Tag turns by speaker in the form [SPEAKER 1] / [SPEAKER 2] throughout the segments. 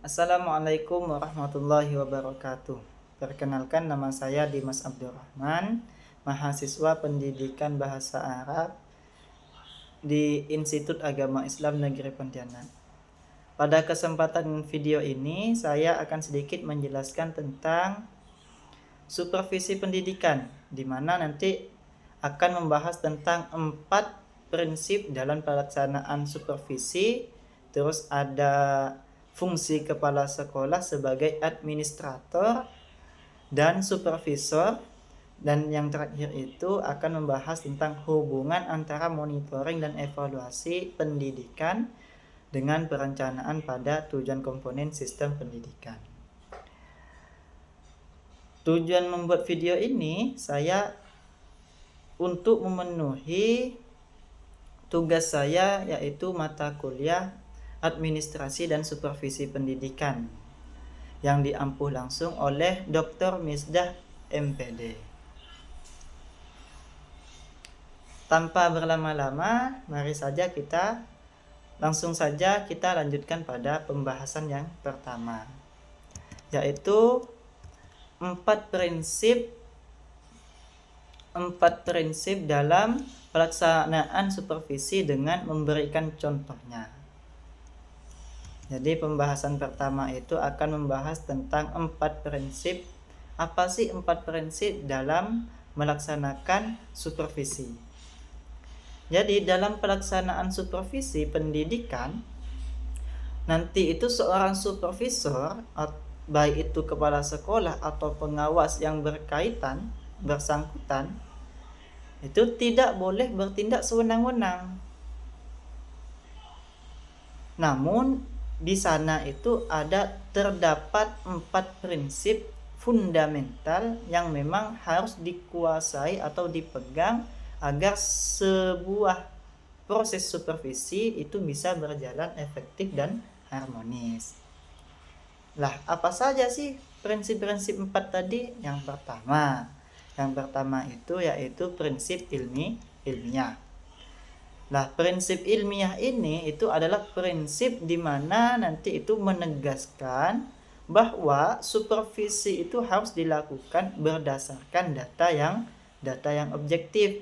[SPEAKER 1] Assalamualaikum warahmatullahi wabarakatuh. Perkenalkan, nama saya Dimas Abdurrahman, mahasiswa Pendidikan Bahasa Arab di Institut Agama Islam Negeri Pontianak. Pada kesempatan video ini, saya akan sedikit menjelaskan tentang supervisi pendidikan, di mana nanti akan membahas tentang 4 prinsip dalam pelaksanaan supervisi. Terus ada fungsi kepala sekolah sebagai administrator dan supervisor, dan yang terakhir itu akan membahas tentang hubungan antara monitoring dan evaluasi pendidikan dengan perencanaan pada tujuan komponen sistem pendidikan. Tujuan membuat video ini saya untuk memenuhi tugas saya, yaitu mata kuliah Administrasi dan Supervisi Pendidikan yang diampuh langsung oleh Dr. Misdah MPD. Tanpa berlama-lama, mari saja langsung saja kita lanjutkan pada pembahasan yang pertama, yaitu 4 prinsip dalam pelaksanaan supervisi dengan memberikan contohnya. Jadi pembahasan pertama itu akan membahas tentang 4 prinsip. Apa sih 4 prinsip dalam melaksanakan supervisi? Jadi dalam pelaksanaan supervisi pendidikan, nanti itu seorang supervisor, baik itu kepala sekolah atau pengawas yang bersangkutan, itu tidak boleh bertindak sewenang-wenang. Namun di sana itu terdapat 4 prinsip fundamental yang memang harus dikuasai atau dipegang agar sebuah proses supervisi itu bisa berjalan efektif dan harmonis. Lah, apa saja sih prinsip-prinsip 4 tadi? Yang pertama itu yaitu prinsip ilmiah. Nah, prinsip ilmiah ini itu adalah prinsip di mana nanti itu menegaskan bahwa supervisi itu harus dilakukan berdasarkan data yang objektif.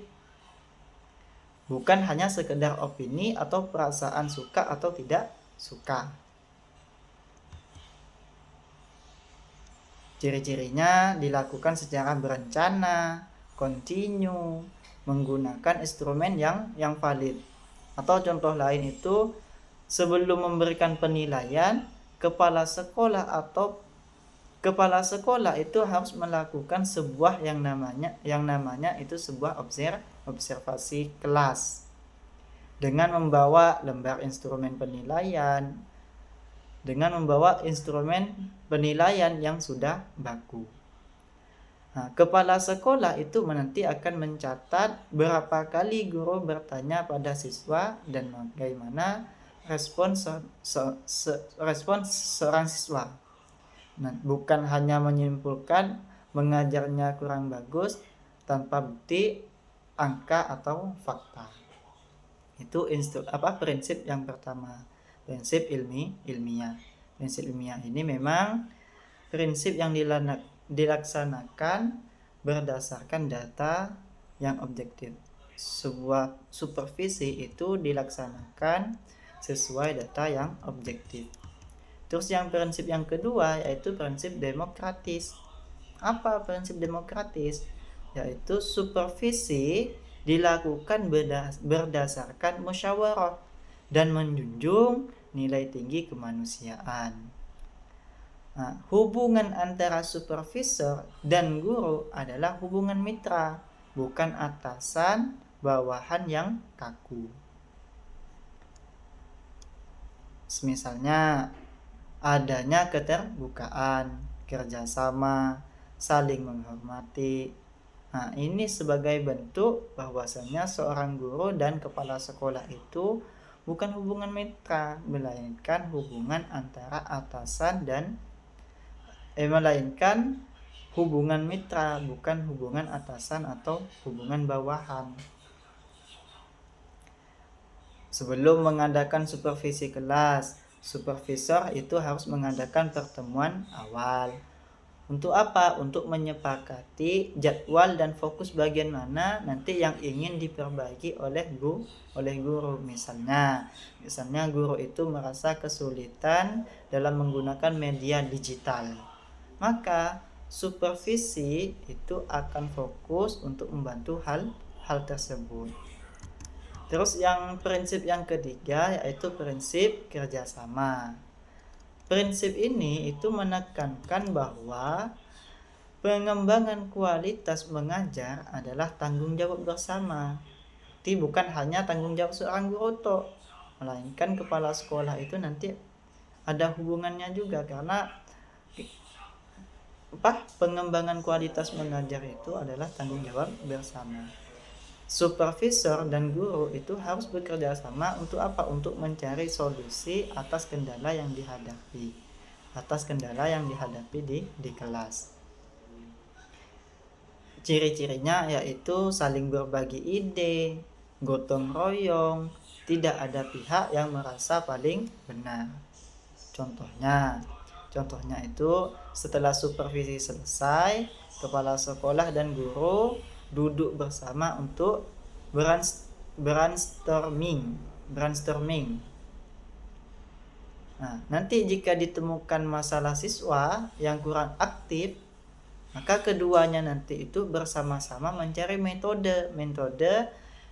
[SPEAKER 1] Bukan hanya sekedar opini atau perasaan suka atau tidak suka. Ciri-cirinya dilakukan secara berencana, kontinu, menggunakan instrumen yang valid. Atau contoh lain itu, sebelum memberikan penilaian, kepala sekolah itu harus melakukan sebuah yang namanya itu sebuah observasi kelas dengan membawa lembar instrumen penilaian, yang sudah baku. Nah, kepala sekolah itu nanti akan mencatat berapa kali guru bertanya pada siswa dan bagaimana respon seorang siswa. Nah, bukan hanya menyimpulkan mengajarnya kurang bagus tanpa bukti, angka atau fakta. Itu prinsip yang pertama, prinsip ilmiah. Prinsip ilmiah ini memang prinsip yang dilaksanakan berdasarkan data yang objektif. Sebuah supervisi itu dilaksanakan sesuai data yang objektif. Terus yang prinsip yang kedua yaitu prinsip demokratis. Apa prinsip demokratis? Yaitu supervisi dilakukan berdasarkan musyawarah dan menjunjung nilai tinggi kemanusiaan. Nah, hubungan antara supervisor dan guru adalah hubungan mitra, bukan atasan bawahan yang kaku. Misalnya adanya keterbukaan, kerjasama, saling menghormati. Nah, ini sebagai bentuk bahwasanya seorang guru dan kepala sekolah itu bukan hubungan mitra, melainkan hubungan antara atasan melainkan hubungan mitra, bukan hubungan atasan atau hubungan bawahan. Sebelum mengadakan supervisi kelas, supervisor itu harus mengadakan pertemuan awal. Untuk apa? Untuk menyepakati jadwal dan fokus bagian mana nanti yang ingin diperbaiki oleh guru. Misalnya guru itu merasa kesulitan dalam menggunakan media digital. Maka supervisi itu akan fokus untuk membantu hal tersebut. Terus prinsip yang ketiga yaitu prinsip kerjasama. Prinsip ini itu menekankan bahwa pengembangan kualitas mengajar adalah tanggung jawab bersama. Jadi bukan hanya tanggung jawab seorang guru toh, melainkan kepala sekolah itu nanti ada hubungannya juga, karena pengembangan kualitas mengajar itu adalah tanggung jawab bersama. Supervisor dan guru itu harus bekerja sama untuk apa? Untuk mencari solusi atas kendala yang dihadapi di kelas. Ciri-cirinya yaitu saling berbagi ide, gotong royong, tidak ada pihak yang merasa paling benar. Contohnya itu setelah supervisi selesai, kepala sekolah dan guru duduk bersama untuk brainstorming. Nah, nanti jika ditemukan masalah siswa yang kurang aktif, maka keduanya nanti itu bersama-sama mencari metode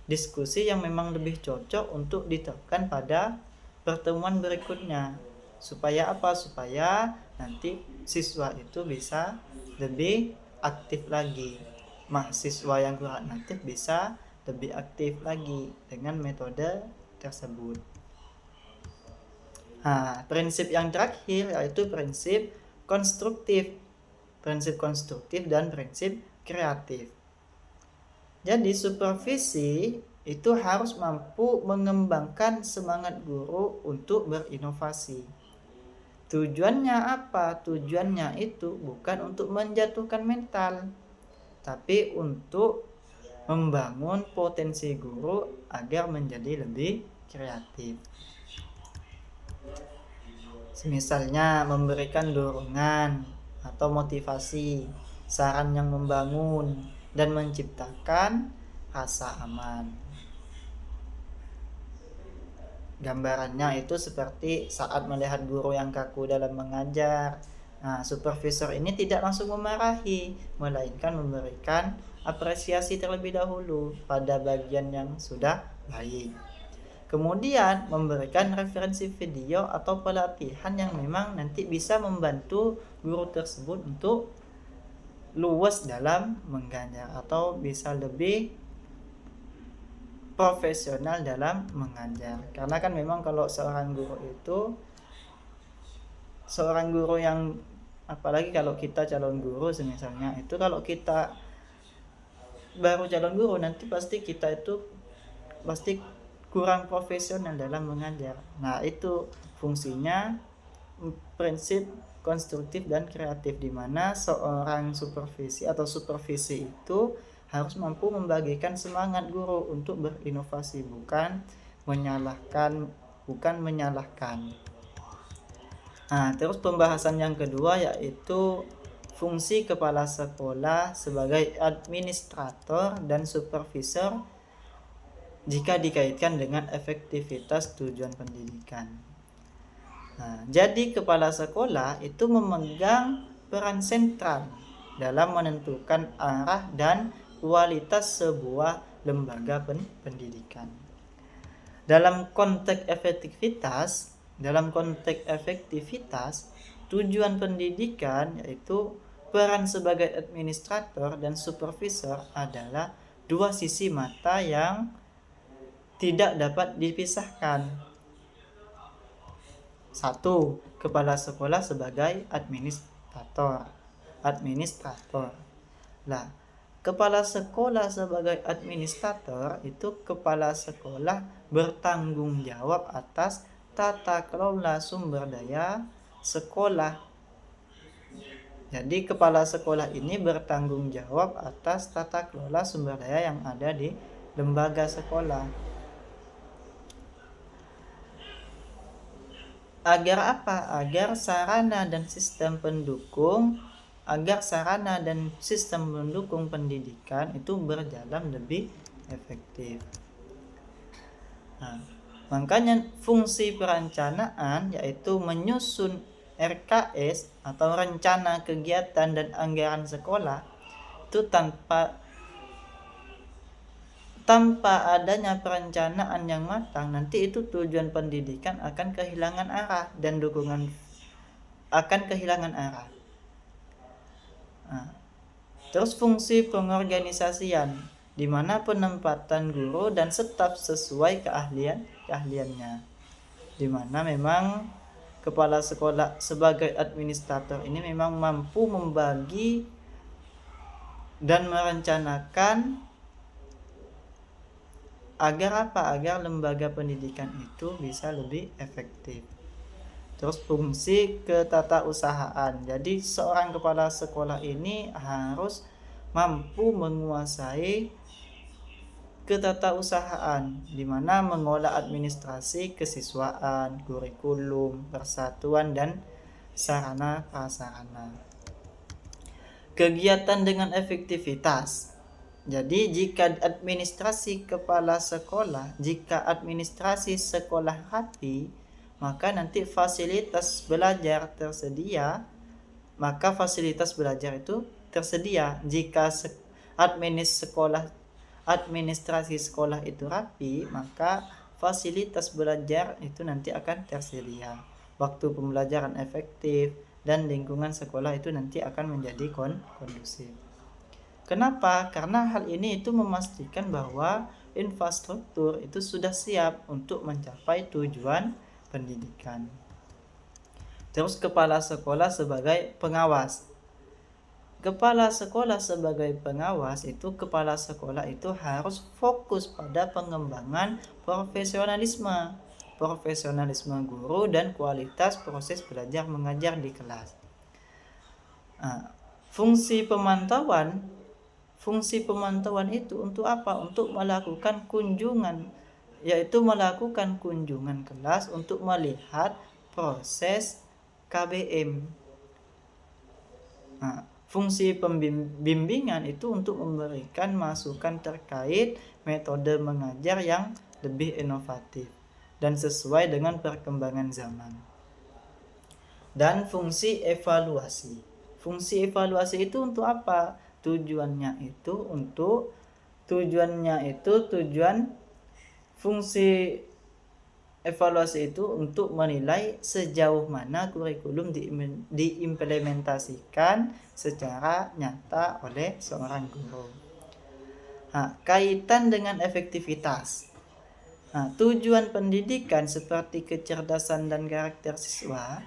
[SPEAKER 1] diskusi yang memang lebih cocok untuk diterapkan pada pertemuan berikutnya. Supaya apa? Supaya nanti siswa itu bisa lebih aktif lagi. Mahasiswa yang kurang aktif bisa lebih aktif lagi dengan metode tersebut. Nah, prinsip yang terakhir yaitu prinsip konstruktif dan prinsip kreatif. Jadi supervisi itu harus mampu mengembangkan semangat guru untuk berinovasi. Tujuannya apa? Tujuannya itu bukan untuk menjatuhkan mental, tapi untuk membangun potensi guru agar menjadi lebih kreatif. Misalnya memberikan dorongan atau motivasi, saran yang membangun, dan menciptakan rasa aman. Gambarannya itu seperti saat melihat guru yang kaku dalam mengajar. Nah, supervisor ini tidak langsung memarahi, melainkan memberikan apresiasi terlebih dahulu pada bagian yang sudah baik. Kemudian memberikan referensi video atau pelatihan yang memang nanti bisa membantu guru tersebut untuk luwes dalam mengajar atau bisa lebih profesional dalam mengajar. Karena kan memang kalau seorang guru yang apalagi kalau kita calon guru misalnya, itu kalau kita baru calon guru nanti pasti kita itu kurang profesional dalam mengajar. Nah, itu fungsinya prinsip konstruktif dan kreatif, di mana seorang supervisi itu harus mampu membagikan semangat guru untuk berinovasi, bukan menyalahkan. Nah, terus pembahasan yang kedua yaitu fungsi kepala sekolah sebagai administrator dan supervisor jika dikaitkan dengan efektivitas tujuan pendidikan. Nah, jadi kepala sekolah itu memegang peran sentral dalam menentukan arah dan kualitas sebuah lembaga pendidikan. Dalam konteks efektivitas, tujuan pendidikan yaitu peran sebagai administrator dan supervisor adalah dua sisi mata yang tidak dapat dipisahkan. 1. Kepala sekolah sebagai administrator. Lah, kepala sekolah sebagai administrator itu kepala sekolah bertanggung jawab atas tata kelola sumber daya sekolah. Jadi kepala sekolah ini bertanggung jawab atas tata kelola sumber daya yang ada di lembaga sekolah. Agar apa? Agar sarana dan sistem pendukung pendidikan itu berjalan lebih efektif. Nah, makanya fungsi perencanaan yaitu menyusun RKS atau rencana kegiatan dan anggaran sekolah itu tanpa adanya perencanaan yang matang, nanti itu tujuan pendidikan akan kehilangan arah dan dukungan akan kehilangan arah. Nah, terus fungsi pengorganisasian, di mana penempatan guru dan staf sesuai keahliannya, di mana memang kepala sekolah sebagai administrator ini memang mampu membagi dan merencanakan agar apa? Agar lembaga pendidikan itu bisa lebih efektif. Terus fungsi ketatausahaan. Jadi seorang kepala sekolah ini harus mampu menguasai ketatausahaan, di mana mengolah administrasi kesiswaan, kurikulum, persatuan dan sarana prasarana. Kegiatan dengan efektivitas. Jadi jika administrasi sekolah rapi, maka nanti fasilitas belajar itu tersedia. Jika administrasi sekolah itu rapi, maka fasilitas belajar itu nanti akan tersedia. Waktu pembelajaran efektif dan lingkungan sekolah itu nanti akan menjadi kondusif. Kenapa? Karena hal ini itu memastikan bahwa infrastruktur itu sudah siap untuk mencapai tujuan pendidikan. Terus kepala sekolah sebagai pengawas. Kepala sekolah itu harus fokus pada pengembangan profesionalisme guru dan kualitas proses belajar mengajar di kelas. Fungsi pemantauan itu untuk apa? Untuk melakukan kunjungan kelas untuk melihat proses KBM. Fungsi pembimbingan itu untuk memberikan masukan terkait metode mengajar yang lebih inovatif dan sesuai dengan perkembangan zaman. Dan fungsi evaluasi. Fungsi evaluasi itu untuk apa? Fungsi evaluasi itu untuk menilai sejauh mana kurikulum diimplementasikan secara nyata oleh seorang guru. Kaitan dengan efektivitas. Tujuan pendidikan seperti kecerdasan dan karakter siswa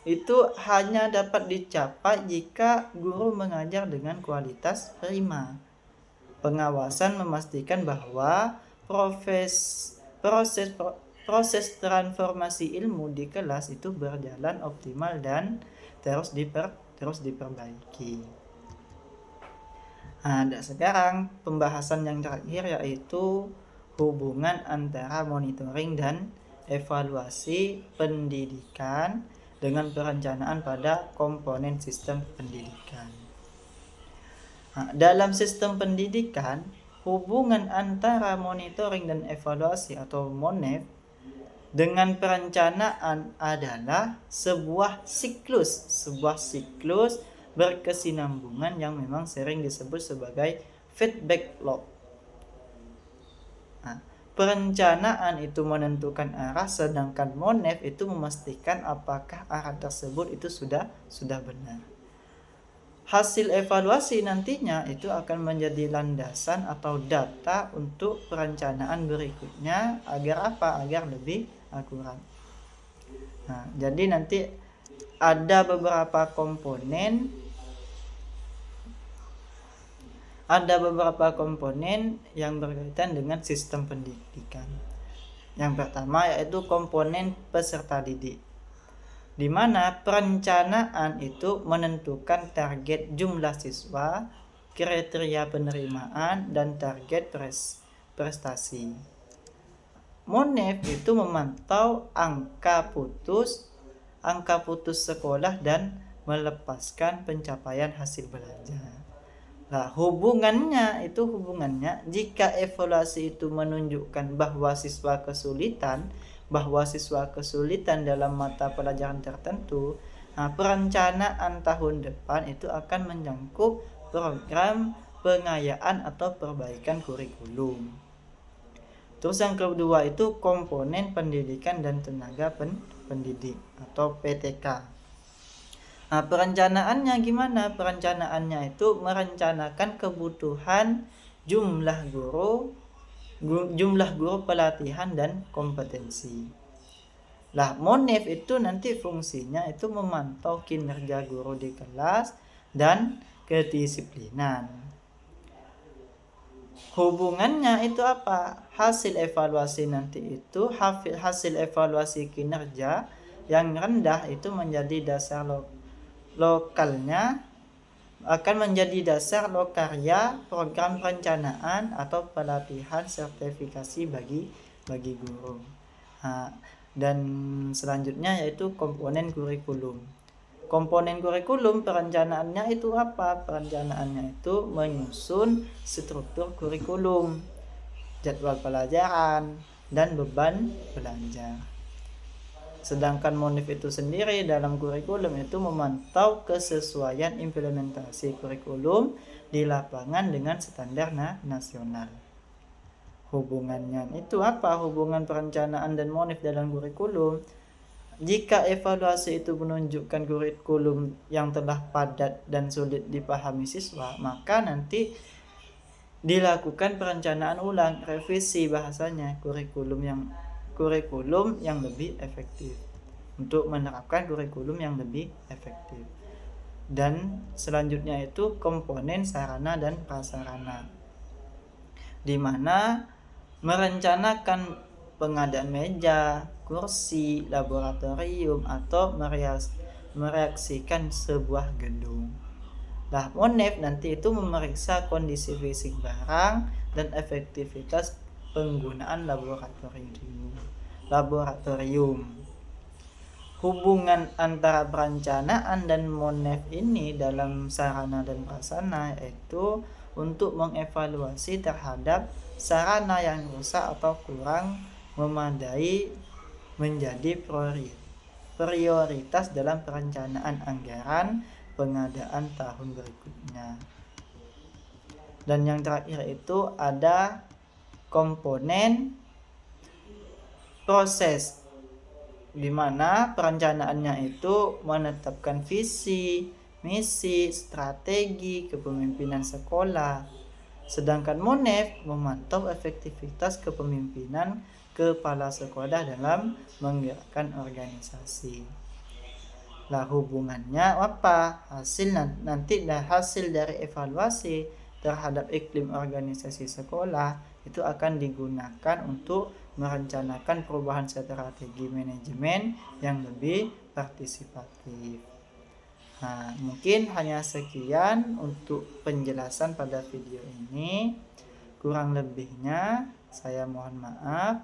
[SPEAKER 1] itu hanya dapat dicapai jika guru mengajar dengan kualitas prima. Pengawasan memastikan bahwa proses transformasi ilmu di kelas itu berjalan optimal dan terus diperbaiki. Dan sekarang pembahasan yang terakhir yaitu hubungan antara monitoring dan evaluasi pendidikan dengan perencanaan pada komponen sistem pendidikan. Dalam sistem pendidikan, hubungan antara monitoring dan evaluasi atau MONEV dengan perencanaan adalah sebuah siklus berkesinambungan yang memang sering disebut sebagai feedback loop. Perencanaan itu menentukan arah, sedangkan MONEV itu memastikan apakah arah tersebut itu sudah benar. Hasil evaluasi nantinya itu akan menjadi landasan atau data untuk perencanaan berikutnya agar apa? Agar lebih akurat. Jadi nanti ada beberapa komponen yang berkaitan dengan sistem pendidikan. Yang pertama yaitu komponen peserta didik, di mana perencanaan itu menentukan target jumlah siswa, kriteria penerimaan, dan target prestasi. Monef itu memantau angka putus sekolah dan melepaskan pencapaian hasil belajar. Nah, hubungannya jika evaluasi itu menunjukkan bahwa siswa kesulitan dalam mata pelajaran tertentu, nah, perencanaan tahun depan itu akan menyangkut program pengayaan atau perbaikan kurikulum. Terus yang kedua itu komponen pendidikan dan tenaga pendidik atau PTK. Nah, perencanaannya gimana? Perencanaannya itu merencanakan kebutuhan jumlah guru pelatihan dan kompetensi. Lah, Monef itu nanti fungsinya itu memantau kinerja guru di kelas dan kedisiplinan. Hubungannya itu apa? Hasil evaluasi kinerja yang rendah itu menjadi dasar lokalnya akan menjadi dasar lokarya program perencanaan atau pelatihan sertifikasi bagi guru. Nah, dan selanjutnya yaitu komponen kurikulum. Komponen kurikulum perencanaannya itu apa? Perencanaannya itu menyusun struktur kurikulum, jadwal pelajaran, dan beban belajar. Sedangkan Monif itu sendiri dalam kurikulum itu memantau kesesuaian implementasi kurikulum di lapangan dengan standar nasional. Hubungannya itu apa? Hubungan perencanaan dan Monif dalam kurikulum. Jika evaluasi itu menunjukkan kurikulum yang telah padat dan sulit dipahami siswa, maka nanti dilakukan perencanaan ulang, revisi bahasanya, kurikulum yang lebih efektif, untuk menerapkan kurikulum yang lebih efektif. Dan selanjutnya itu komponen sarana dan prasarana, di mana merencanakan pengadaan meja, kursi, laboratorium, atau mereaksikan sebuah gedung. Nah, Monef nanti itu memeriksa kondisi fisik barang dan efektivitas penggunaan laboratorium. Hubungan antara perencanaan dan Monef ini dalam sarana dan prasarana yaitu untuk mengevaluasi terhadap sarana yang rusak atau kurang memadai menjadi prioritas dalam perencanaan anggaran pengadaan tahun berikutnya. Dan yang terakhir itu ada komponen proses, di mana perencanaannya itu menetapkan visi, misi, strategi kepemimpinan sekolah. Sedangkan Monef memantau efektivitas kepemimpinan kepala sekolah dalam menggerakkan organisasi. Lah, hubungannya apa? Nanti hasil dari evaluasi terhadap iklim organisasi sekolah itu akan digunakan untuk merencanakan perubahan strategi manajemen yang lebih partisipatif. Nah, mungkin hanya sekian untuk penjelasan pada video ini. Kurang lebihnya saya mohon maaf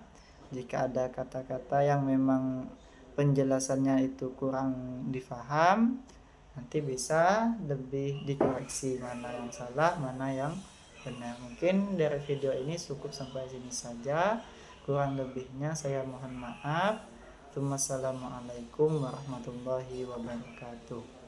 [SPEAKER 1] jika ada kata-kata yang memang penjelasannya itu kurang difaham. Nanti bisa lebih dikoreksi mana yang salah, mana yang benar. Mungkin dari video ini cukup sampai sini saja. Kurang lebihnya saya mohon maaf. Wassalamualaikum warahmatullahi wabarakatuh.